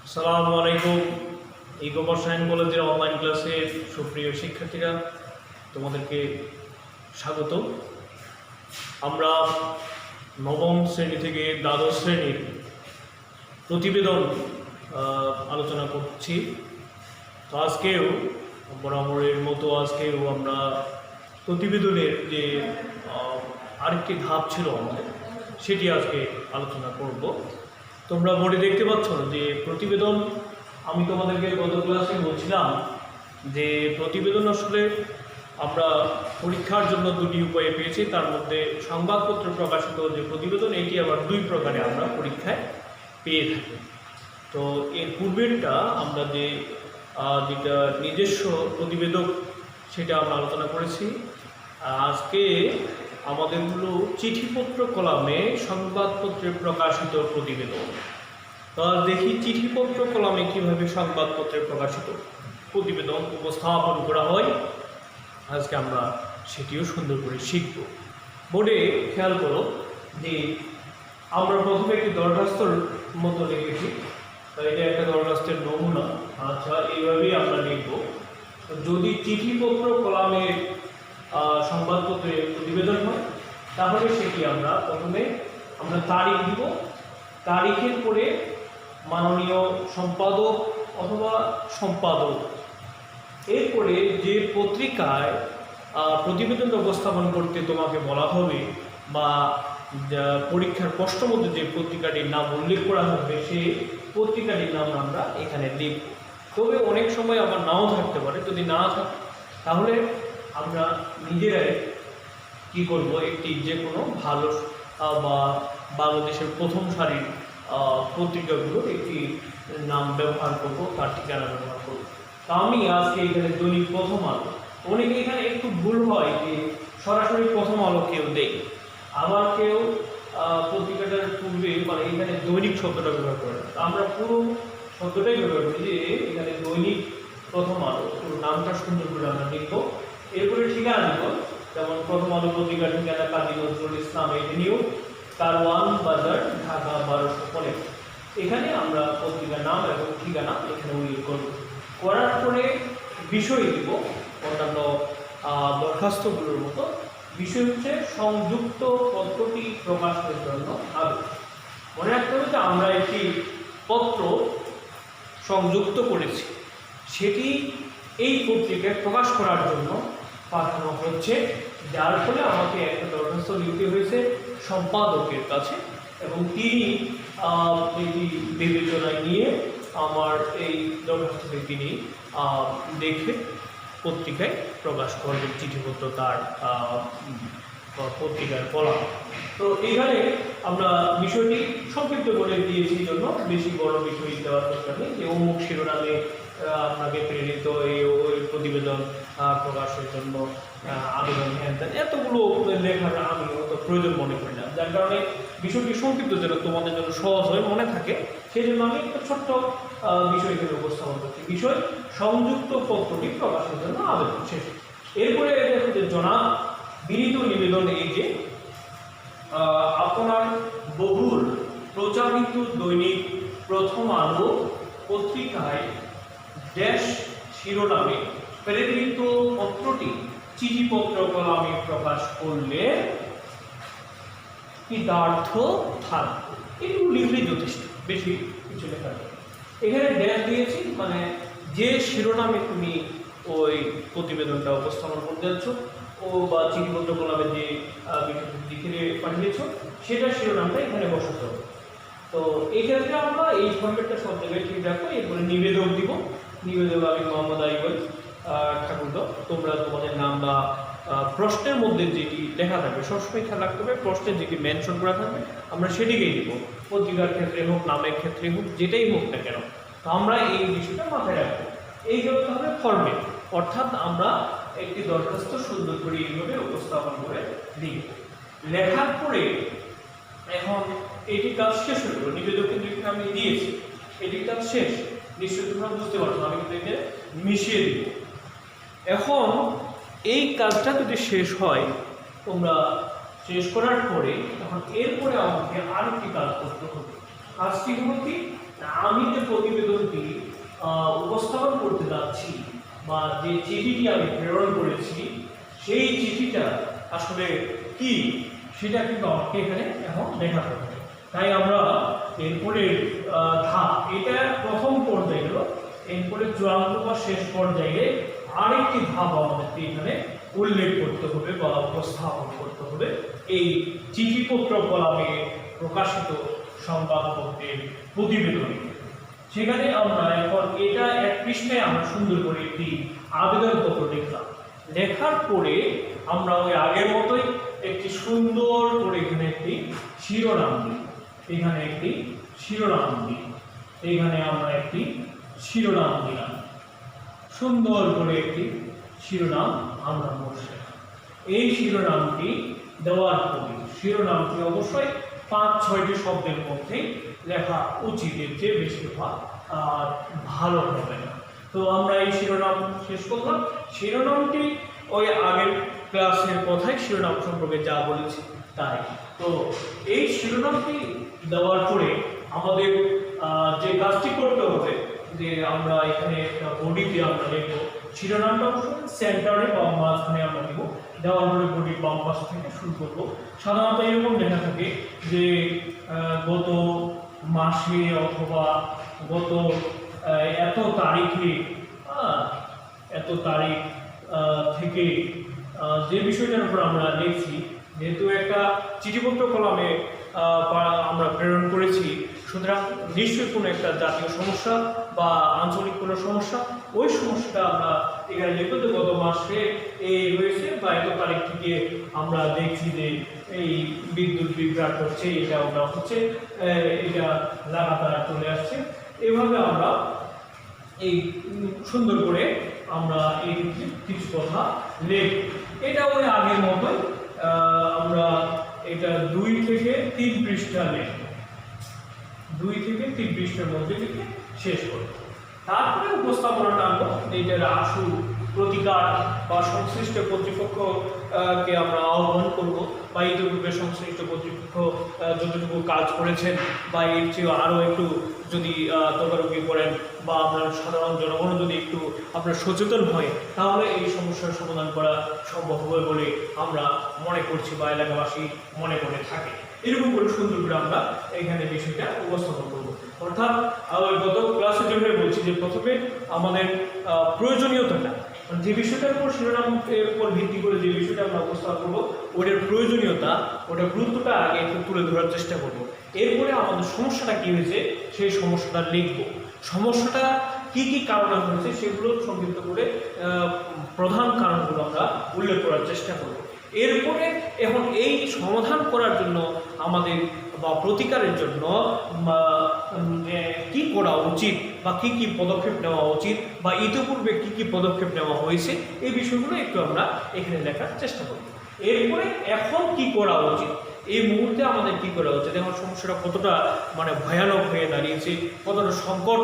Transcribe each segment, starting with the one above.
আসসালামু আলাইকুম। E commerce science কলেজের অনলাইন ক্লাসে সুপ্রিয় শিক্ষার্থীরা, তোমাদেরকে স্বাগত। আমরা নবম শ্রেণী থেকে দ্বাদশ শ্রেণীর প্রতিবেদন আলোচনা করছি। তো আজকেও বরাবরের মতো আজকেও আমরা প্রতিবেদনের যে আরেকটি ধাপ ছিল আমাদের, সেটি আজকে আলোচনা করব। তোমরা বোর্ডে দেখতে পাচ্ছ যে প্রতিবেদন, আমি তোমাদেরকে গত ক্লাসে বলছিলাম যে প্রতিবেদন আসলে আমরা পরীক্ষার জন্য দুটি উপায়ে পেয়েছি। তার মধ্যে সংবাদপত্র প্রকাশিত যে প্রতিবেদন, এটি আবার দুই প্রকারে আমরা পরীক্ষায় পেয়ে থাকি। তো এর পূর্বেরটা আমরা যেটা নিজস্ব প্রতিবেদক, সেটা আমরা আলোচনা করেছি। আজকে আমাদের হলো চিঠিপত্র কলামে সংবাদপত্রে প্রকাশিত প্রতিবেদন। তো দেখি চিঠিপত্র কলামে কীভাবে সংবাদপত্রে প্রকাশিত প্রতিবেদন উপস্থাপন করা হয়। আজকে আমরা সেটিও সুন্দর করে শিখব। বোর্ডে খেয়াল করো যে আমরা প্রথমে একটি দরখাস্তর মতো লিখেছি। এটা একটা দরখাস্তের নমুনা। আচ্ছা, এইভাবেই আমরা লিখব। যদি চিঠিপত্র কলামে সংবাদপত্রে প্রতিবেদন হয়, তাহলে সেটি আমরা প্রথমে তারিখ দিব। তারিখের পরে মাননীয় সম্পাদক অথবা সম্পাদক, এরপরে যে পত্রিকায় প্রতিবেদনটা উপস্থাপন করতে তোমাকে বলা হবে বা পরীক্ষার প্রশ্নের মধ্যে যে পত্রিকাটির নাম উল্লেখ করা হবে, সেই পত্রিকাটির নাম আমরা এখানে লিখব। তবে অনেক সময় আবার নাও থাকতে পারে। যদি না থাকে তাহলে আমরা নিজেরাই কি করব, একটি যে কোনো ভালো বা বাংলাদেশের প্রথম সারির পত্রিকাগুলোর একটি নাম ব্যবহার করব, তার ঠিকানা ব্যবহার করব। তা আমি আজকে এখানে দৈনিক প্রথম আলো। অনেকে এখানে একটু ভুল হয় যে সরাসরি প্রথম আলো কেউ দেয়, আবার কেউ পত্রিকাটার পূর্বে মানে এখানে দৈনিক শব্দটা ব্যবহার করে না। আমরা পুরো শব্দটাই ব্যবহার করি যে এখানে দৈনিক প্রথম আলো, পুরো নামটা সুন্দর করে আমরা লিখব। এরপরে ঠিকানা দিব, যেমন প্রথম আলো পত্রিকার ঠিকানা কাজী নজরুল ইসলাম এভিনিউ, কারওয়ান বাজার, ঢাকা 1215। এখানে আমরা পত্রিকার নাম এবং ঠিকানা এখানে উল্লেখ করব। করার পরে বিষয় দিব অন্যান্য দরখাস্তগুলোর মতো। বিষয় হচ্ছে সংযুক্ত পত্রটি প্রকাশের জন্য আবেদন। মনে রাখতে হবে যে আমরা একটি পত্র সংযুক্ত করেছি, সেটি এই পত্রিকায় প্রকাশ করার জন্য পাঠানো হচ্ছে, যার ফলে আমাকে একটা দরখাস্ত লিখতে হয়েছে সম্পাদকের কাছে, এবং তিনি এটি বিবেচনায় নিয়ে আমার এই দরখাস্তটি তিনি দেখে পত্রিকায় প্রকাশ করবেন, চিঠিপত্র তার পত্রিকায় কলাম। তো এইখানে আমরা বিষয়টি সংক্ষিপ্ত করে দিয়েছি জন্য বেশি বড় বিষয় দেওয়ার দরকার নেই, যে অমুক শিরোনামে আপনাকে প্রেরিত ওই প্রতিবেদন প্রকাশের জন্য আবেদন হ্যান এতগুলো লেখার আমি অত প্রয়োজন মনে করি না। যার কারণে বিষয়টি সংক্ষিপ্ত যেন তোমাদের জন্য সহজ হয়ে মনে থাকে, সেই জন্য আমি একটা ছোট্ট বিষয় হিসেবে উপস্থাপন করছি। বিষয় সংযুক্ত পত্রটি প্রকাশের জন্য আবেদন শেষ। এরপরে দেখো যে জনাব বিনীত নিবেদন, এই যে আপনার বহুল প্রচারিত দৈনিক প্রথম আলো পত্রিকায় ড্যাশ শিরোনামে প্রেরিত পত্রটি চিঠিপত্র কলামে প্রকাশ করলে কৃতার্থ থাকবে। এটুকু লিখলেই যথেষ্ট, বেশি কিছু লেখা নেই। এখানে ড্যাশ দিয়েছি, মানে যে শিরোনামে তুমি ওই প্রতিবেদনটা উপস্থাপন করতে যাচ্ছ ও বা চিঠিপত্র কলামে যে বিষয়টি লিখে পাঠিয়েছ, সেটা শিরোনামটা এখানে বসাতে হবে। তো এই ক্ষেত্রে আমরা এই ফরম্যাটটা সব জায়গায় ঠিক রাখবো। এরপরে নিবেদক দিব। নিবেদক আমি মোহাম্মদ আইবল ঠাকুরদা। তোমরা তোমাদের নাম বা প্রশ্নের মধ্যে যেটি লেখা থাকবে, সবসময় খেয়াল রাখতে হবে প্রশ্নে যেটি মেনশন করা থাকবে আমরা সেটিকেই দিব। পত্রিকার ক্ষেত্রে হোক, নামের ক্ষেত্রে হোক, যেটাই হোক না কেন, তো আমরা এই বিষয়টা মাথায় রাখবো। এই করতে হবে ফরম্যাট, অর্থাৎ আমরা একটি দরখাস্ত সুন্দর করে এইভাবে উপস্থাপন করে দিই। লেখার পরে এখন এটি কাজ শেষ হয়ে গেল। নিবেদক কিন্তু আমি দিয়েছি, এটি কাজ শেষ। নিশ্চয়ই তোমরা বুঝতে পারছো, আমি কিন্তু একে মিশিয়ে দিব। এখন এই কাজটা যদি শেষ হয়, তোমরা শেষ করার পরে এখন এরপরে আমাকে আরেকটি কাজ করতে হবে। কাজটি হলো কি, আমি যে প্রতিবেদনটি উপস্থাপন করতে যাচ্ছি বা যে চিঠিটি আমি প্রেরণ করেছি সেই চিঠিটা আসলে কি সেটা কিন্তু আমাকে এখানে এখন দেখাতে হবে। তাই আমরা এরপরে ধাপ, এটা প্রথম পর্যায়ে গেল, এরপরে চূড়ান্ত বা শেষ পর্যায়ে আরেকটি ধাপ আমাদেরকে এখানে উল্লেখ করতে হবে বা উপস্থাপন করতে হবে এই চিঠিপত্র কলামে প্রকাশিত সংবাদপত্রের প্রতিবেদনে। সেখানে আমরা এখন এটা এক পৃষ্ঠায় আমরা সুন্দর করে একটি আবেদনপত্র লিখলাম। লেখার পরে আমরা ওই আগের মতোই একটি সুন্দর করে এখানে একটি শিরোনাম দিই, এখানে একটি শিরোনাম দিই, এখানে আমরা একটি শিরোনাম দিলাম, সুন্দর করে একটি শিরোনাম আমরা বসে। এই শিরোনামটি দেওয়ার পরে শিরোনামটি অবশ্যই 5-6টি শব্দের মধ্যে লেখা উচিত, এর চেয়ে বেশি ভালো হবে না। তো আমরা এই শিরোনাম শেষ করলাম। শিরোনামটি ওই আগের ক্লাসের কথাই শিরোনাম সম্পর্কে যা বলেছি তাই। তো এই শিরোনামটি দেওয়ার পরে আমাদের যে কাজটি করতে হবে যে আমরা এখানে বডিতে আমরা লিখবো শিরোনামটা সেন্টারে বা মাঝখানে আমরা দেব। দেওয়ার পরে বডির বাম পাশ থেকে শুরু করবো। সাধারণত এরকম লেখা থাকে যে গত মাসে অথবা গত এত তারিখে এত তারিখ থেকে যে বিষয়টার উপর আমরা লিখছি, যেহেতু একটা চিঠিপত্র কলামে আমরা প্রেরণ করেছি, সুতরাং নিশ্চয়ই কোনো একটা জাতীয় সমস্যা বা আঞ্চলিক কোনো সমস্যা, ওই সমস্যাটা আমরা এখানে লিখবো যে গত মাসে এই হয়েছে বা এত তারিখ থেকে আমরা দেখছি যে এই বিদ্যুৎ বিভ্রাট হচ্ছে, এটা ওটা হচ্ছে, এটা লাগাতার চলে আসছে। এভাবে আমরা এই সুন্দর করে আমরা এই কিছু কথা লিখব। এটা ওই আগের মতোই আমরা এটা 2 থেকে 3 পৃষ্ঠা লিখব, 2 থেকে 3 পৃষ্ঠার মধ্যে লিখে শেষ করব। তারপরে উপস্থাপনাটা আনবো, এইটার আশু প্রতিকার বা সংশ্লিষ্ট কর্তৃপক্ষকে আমরা আহ্বান করব বা ইতিপূর্বে সংশ্লিষ্ট কর্তৃপক্ষ যতটুকু কাজ করেছেন বা এর চেয়ে আরও একটু যদি তদারকি করেন বা আপনার সাধারণ জনগণ যদি একটু আপনার সচেতন হয় তাহলে এই সমস্যার সমাধান করা সম্ভব হবে বলে আমরা মনে করছি বা এলাকাবাসী মনে করে থাকে। এরকম করে সুন্দর করে আমরা এখানে বিষয়টা উপস্থাপন করব। অর্থাৎ গত ক্লাসে যেভাবে বলছি যে প্রথমে আমাদের প্রয়োজনীয়তাটা, যে বিষয়টার উপর শিরোনামের উপর ভিত্তি করে যে বিষয়টা আমরা উপস্থাপন করবো ওটার প্রয়োজনীয়তা, ওটার গুরুত্বটা আগে একটু তুলে ধরার চেষ্টা করব। এরপরে আমাদের সমস্যাটা কী হয়েছে সেই সমস্যাটা লিখব, সমস্যাটা কি কি কারণে হয়েছে সেগুলো সংক্ষিপ্ত করে প্রধান কারণগুলো আমরা উল্লেখ করার চেষ্টা করব। এরপরে এখন এই সমাধান করার জন্য আমাদের বা প্রতিকারের জন্য কি করা উচিত বা কি কি পদক্ষেপ নেওয়া উচিত বা ইতিপূর্বে কি কি পদক্ষেপ নেওয়া হয়েছে এই বিষয়গুলো একটু আমরা এখানে লেখার চেষ্টা করব। এরপরে এখন কি করা উচিত, এই মুহূর্তে আমাদের কি করা উচিত, এখন সমস্যাটা কতটা ভয়ানক হয়ে দাঁড়িয়েছে, কতটা সংকট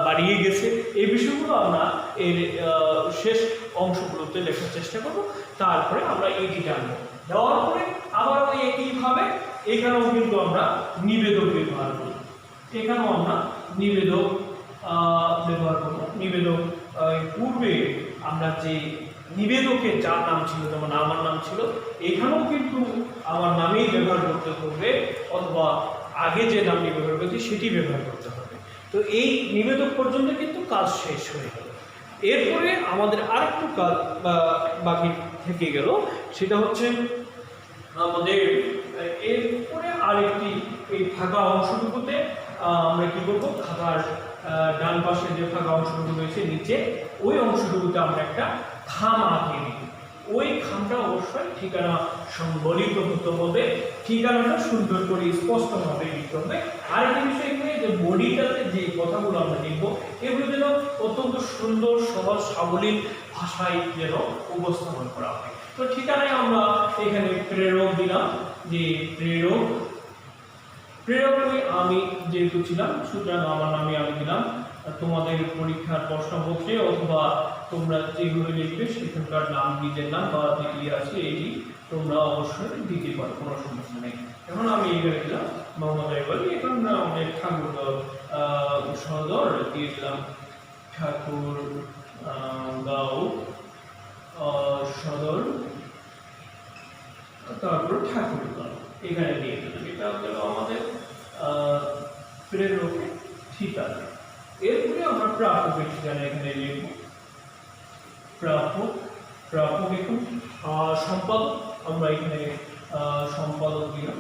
বাড়িয়ে গেছে, এই বিষয়গুলো আমরা এর শেষ অংশগুলোতে লেখার চেষ্টা করব। তারপরে আমরা এইটিটা আনবো, দেওয়ার পরে আবার ওই একইভাবে এখানেও কিন্তু আমরা নিবেদক ব্যবহার করব, এখানেও আমরা নিবেদক ব্যবহার করব। নিবেদক পূর্বে আমরা যে নিবেদকের যার নাম ছিল, যেমন আমার নাম ছিল, এখানেও কিন্তু আমার নামেই ব্যবহার করতে হবে অথবা আগে যে নামটি ব্যবহার করছি সেটি ব্যবহার করতে হবে। তো এই নিবেদক পর্যন্ত কিন্তু কাজ শেষ হয়ে গেল। এরপরে আমাদের আরেকটু কাজ বাকি থেকে গেল, সেটা হচ্ছে আমাদের এরপরে আরেকটি এই ফাঁকা অংশটুকুতে আমরা কি করব, খাতার ডান পাশে যে ফাঁকা অংশটুকু রয়েছে নিচে ওই অংশটুকুতে আমরা একটা খাম আঁকিয়ে দিই। ওই খামটা অবশ্যই ঠিকানা সংবলিত হতে হবে, ঠিকানাটা সুন্দর করে স্পষ্টভাবে লিখতে হবে। আরেকটি বিষয় এখানে যে বডিটাতে যে কথাগুলো আমরা লিখব এগুলো যেন অত্যন্ত সুন্দর সহজ সাবলীল ভাষায় যেন উপস্থাপন করা হয়। তো ঠিকানায় আমরা এখানে প্রেরক দিলাম, যে প্রেরক আমি যেহেতু ছিলাম সুতরাং আমার নামে আমি দিলাম। তোমাদের পরীক্ষার প্রশ্নপত্রে অথবা তোমরা যেগুলো লিখবে সেখানকার নাম, নিজের নাম বা যেটি আছে এটি তোমরা অবশ্যই দিতে পারো, কোনো সমস্যা নেই। এখন আমি এখানে দিলাম মোহাম্মদ আইব আলী, এখন আমি ঠাকুরগাঁও সদর দিয়ে দিলাম ঠাকুরগাঁও সদর, তারপর ঠাকুরগাঁও এখানে দিয়ে দিলাম। এটা হলো আমাদের প্রেরকের ঠিকানা। এরপরে আমরা প্রাপকের ঠিকানা এখানে লিখব। প্রাপক এখন সম্পাদক, আমরা এখানে সম্পাদক দিলাম।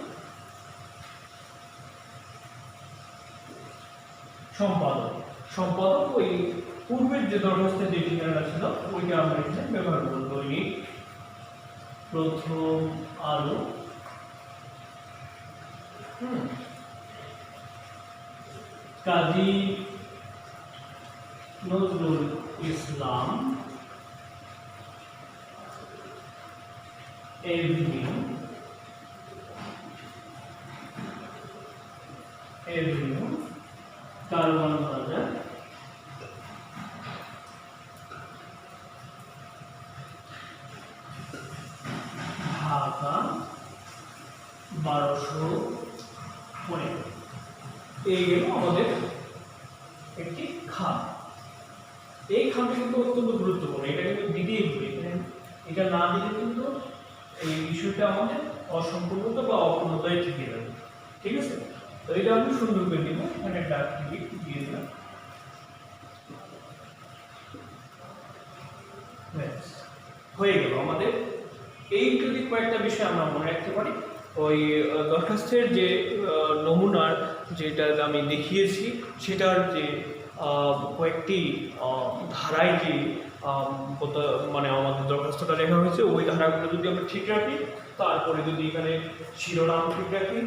সম্পাদক ওই পূর্বের যে দরখাস্তের যে ঠিকানা ছিল ওইটা আমরা এখানে ব্যবহার করব। দৈনিক প্রথম আলো, কাজী নজরুল ইসলাম এভিনিউ, কারওয়ান বাজার, ঢাকা 1215। এই গেল আমাদের একটি খাম। এই খামটা কিন্তু অত্যন্ত গুরুত্বপূর্ণ, এটা কিন্তু দিতেই হবে। এটা না দিলে কিন্তু এই বিষয়টা আমাদের অসম্পূর্ণতা বা অপূর্ণতায় থেকে যাবে। ঠিক আছে, তো এটা আমি সুন্দর করে দিব, এখানে ডাক দিয়ে দিলাম। হয়ে গেল আমাদের। এই যদি কয়েকটা বিষয় আমরা মনে রাখতে পারি, ওই দরখাস্তের যে নমুনার যেটা আমি দেখিয়েছি সেটার যে কয়েকটি ধারায় যে মানে আমাদের দরখাস্তটা লেখা হয়েছে ওই ধারাগুলো যদি আমরা ঠিক রাখি, তারপরে যদি এখানে শিরোনাম ঠিক রাখি,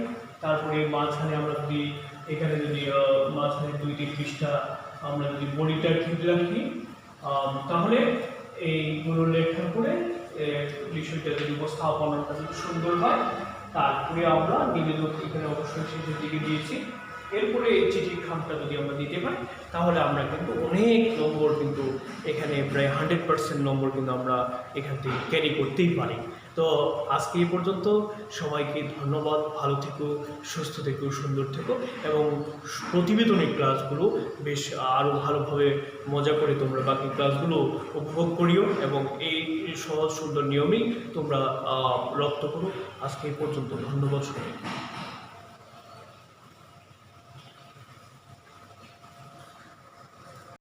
তারপরে মাঝখানে আমরা যদি এখানে যদি মাঝখানে 2-3 পৃষ্ঠা আমরা যদি বডিটা ঠিক রাখি, তাহলে এইগুলো লেখার পরে বিষয়টা যদি উপস্থাপনাটা যদি সুন্দর হয়, তারপরে আমরা নিবেদক এখানে অবশ্যই শেষের দিকে দিয়েছি। এরপরে এই চিঠির খামটা যদি আমরা দিতে পারি তাহলে আমরা কিন্তু অনেক নম্বর কিন্তু এখানে প্রায় 100% নম্বর কিন্তু আমরা এখান থেকে ক্যারি করতেই পারি। তো আজকে এই পর্যন্ত, সবাইকে ধন্যবাদ। ভালো থেকো, সুস্থ থেকো, সুন্দর থেকো এবং প্রতিবেদনের ক্লাসগুলো বেশ আরও ভালোভাবে মজা করে তোমরা বাকি ক্লাসগুলো উপভোগ করিও এবং এই সহজ সুন্দর নিয়মেই তোমরা রপ্ত করো। আজকে এই পর্যন্ত, ধন্যবাদ সবাইকে।